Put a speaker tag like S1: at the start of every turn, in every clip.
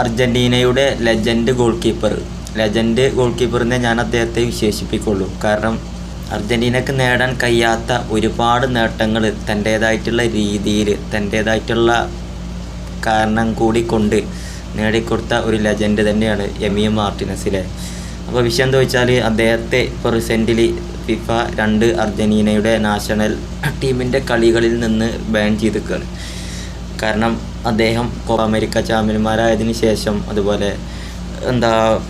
S1: അർജൻറ്റീനയുടെ legend goal കീപ്പറിനെ ഞാൻ അദ്ദേഹത്തെ വിശേഷിപ്പിക്കുള്ളൂ. കാരണം അർജൻറ്റീനക്ക് നേടാൻ കഴിയാത്ത ഒരുപാട് നേട്ടങ്ങൾ തൻ്റേതായിട്ടുള്ള രീതിയിൽ തൻ്റേതായിട്ടുള്ള കാരണം കൂടി കൊണ്ട് നേടിക്കൊടുത്ത ഒരു ലെജൻഡ് തന്നെയാണ് എമി മാർട്ടിനസിലെ. അപ്പോൾ വിഷയം എന്താ വെച്ചാൽ അദ്ദേഹത്തെ ഇപ്പോൾ റീസെൻ്റ്ലി ഫിഫ 2 അർജൻറ്റീനയുടെ നാഷണൽ ടീമിൻ്റെ കളികളിൽ നിന്ന് ബാൻ ചെയ്തിരിക്കുകയാണ്. കാരണം അദ്ദേഹം കോപ്പ അമേരിക്ക ചാമ്പ്യന്മാരായതിനു ശേഷം, അതുപോലെ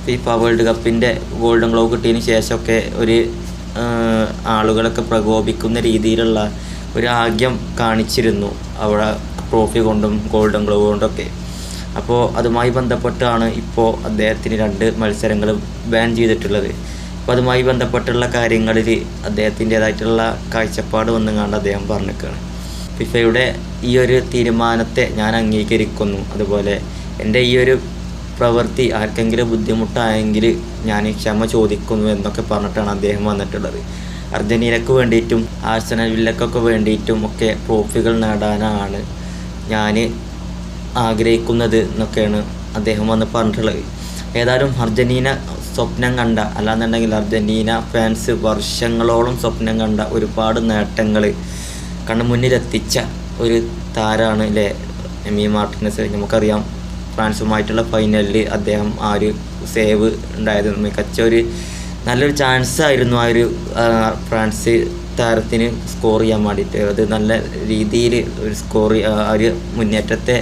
S1: ഫിഫ വേൾഡ് കപ്പിൻ്റെ ഗോൾഡൻ ഗ്ലോവ് കിട്ടിയതിന് ശേഷമൊക്കെ ഒരു ആളുകളൊക്കെ പ്രകോപിക്കുന്ന രീതിയിലുള്ള ഒരു ആഗ്യം കാണിച്ചിരുന്നു അവിടെ, ട്രോഫി കൊണ്ടും ഗോൾഡൻ ഗ്ലോവ് കൊണ്ടൊക്കെ. അപ്പോൾ അതുമായി ബന്ധപ്പെട്ടാണ് ഇപ്പോൾ അദ്ദേഹത്തിന് 2 മത്സരങ്ങൾ ബാൻ ചെയ്തിട്ടുള്ളത്. അപ്പോൾ അതുമായി ബന്ധപ്പെട്ടുള്ള കാര്യങ്ങളിൽ അദ്ദേഹത്തിൻ്റേതായിട്ടുള്ള കാഴ്ചപ്പാട് വന്നുകൊണ്ട് അദ്ദേഹം പറഞ്ഞിരിക്കുകയാണ്. ഫിഫയുടെ ഈ ഒരു തീരുമാനത്തെ ഞാൻ അംഗീകരിക്കുന്നു, അതുപോലെ എൻ്റെ ഈ ഒരു പ്രവൃത്തി ആർക്കെങ്കിലും ബുദ്ധിമുട്ടായെങ്കിൽ ഞാൻ ക്ഷമ ചോദിക്കുന്നു എന്നൊക്കെ പറഞ്ഞിട്ടാണ് അദ്ദേഹം വന്നിട്ടുള്ളത്. അർജൻറ്റീനക്ക് വേണ്ടിയിട്ടും ആഴ്സണൽ വില്ലക്കൊക്കെ വേണ്ടിയിട്ടും ഒക്കെ ട്രോഫികൾ നേടാനാണ് ഞാൻ ആഗ്രഹിക്കുന്നത് എന്നൊക്കെയാണ് അദ്ദേഹം വന്ന് പറഞ്ഞിട്ടുള്ളത്. ഏതായാലും അർജൻറ്റീന സ്വപ്നം കണ്ട, അല്ലാന്നുണ്ടെങ്കിൽ അർജൻറ്റീന ഫാൻസ് വർഷങ്ങളോളം സ്വപ്നം കണ്ട ഒരുപാട് നേട്ടങ്ങൾ കണ്ണു മുന്നിലെത്തിച്ച ഒരു താരമാണ് അല്ലേ എമി മാർട്ടിനസ്. നമുക്കറിയാം ഫ്രാൻസുമായിട്ടുള്ള ഫൈനലിൽ അദ്ദേഹം ആ ഒരു സേവ് ഉണ്ടായത് മികച്ച ഒരു നല്ലൊരു ചാൻസ് ആയിരുന്നു ആ ഒരു ഫ്രാൻസ് താരത്തിന് സ്കോർ ചെയ്യാൻ വേണ്ടിയിട്ട്. അത് നല്ല രീതിയിൽ ഒരു ആ ഒരു മുന്നേറ്റത്തെ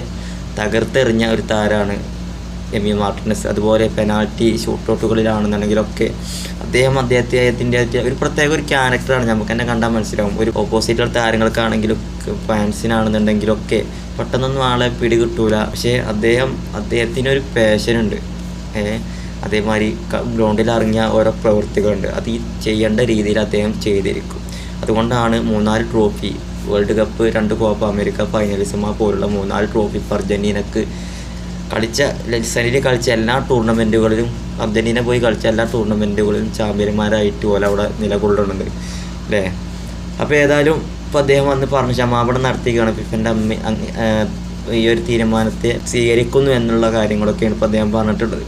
S1: തകർത്തെറിഞ്ഞ ഒരു താരമാണ് എമി മാർട്ടിനസ്. അതുപോലെ പെനാൽറ്റി ഷൂട്ടൗട്ടുകളിലാണെന്നുണ്ടെങ്കിലൊക്കെ അദ്ദേഹത്തിൻ്റെ ഒരു പ്രത്യേക ഒരു ക്യാരക്ടറാണ്. നമുക്ക് തന്നെ കണ്ടാൽ മനസ്സിലാവും. ഒരു ഓപ്പോസിറ്റുള്ള താരങ്ങൾക്കാണെങ്കിലും ഫാൻസിനാണെന്നുണ്ടെങ്കിലും ഒക്കെ പെട്ടെന്നൊന്നും ആളെ പിടികിട്ടൂല. പക്ഷേ അദ്ദേഹത്തിനൊരു പാഷനുണ്ട്. അതേമാതിരി ഗ്രൗണ്ടിൽ ഇറങ്ങിയ ഓരോ പ്രവൃത്തികളുണ്ട്. അത് ഈ ചെയ്യേണ്ട രീതിയിൽ അദ്ദേഹം ചെയ്തിരിക്കും. അതുകൊണ്ടാണ് 3-4 trophy, world cup, 2 Copa America Finalissima പോലുള്ള 3-4 ട്രോഫി അർജൻറ്റീനക്ക് കളിച്ച എല്ലാ ടൂർണമെൻറ്റുകളിലും, അർജൻറ്റീന പോയി കളിച്ച എല്ലാ ടൂർണമെൻറ്റുകളിലും ചാമ്പ്യന്മാരായിട്ട് പോലെ അവിടെ നിലകൊള്ളുന്നുണ്ട് അല്ലേ. അപ്പോൾ ഏതായാലും ഇപ്പോൾ അദ്ദേഹം വന്ന് പറഞ്ഞ് ക്ഷമാപണം നടത്തുകയാണ്. ഫിഫൻ്റെ ഈ ഒരു തീരുമാനത്തെ സ്വീകരിക്കുന്നു എന്നുള്ള കാര്യങ്ങളൊക്കെയാണ് ഇപ്പോൾ അദ്ദേഹം പറഞ്ഞിട്ടുള്ളത്.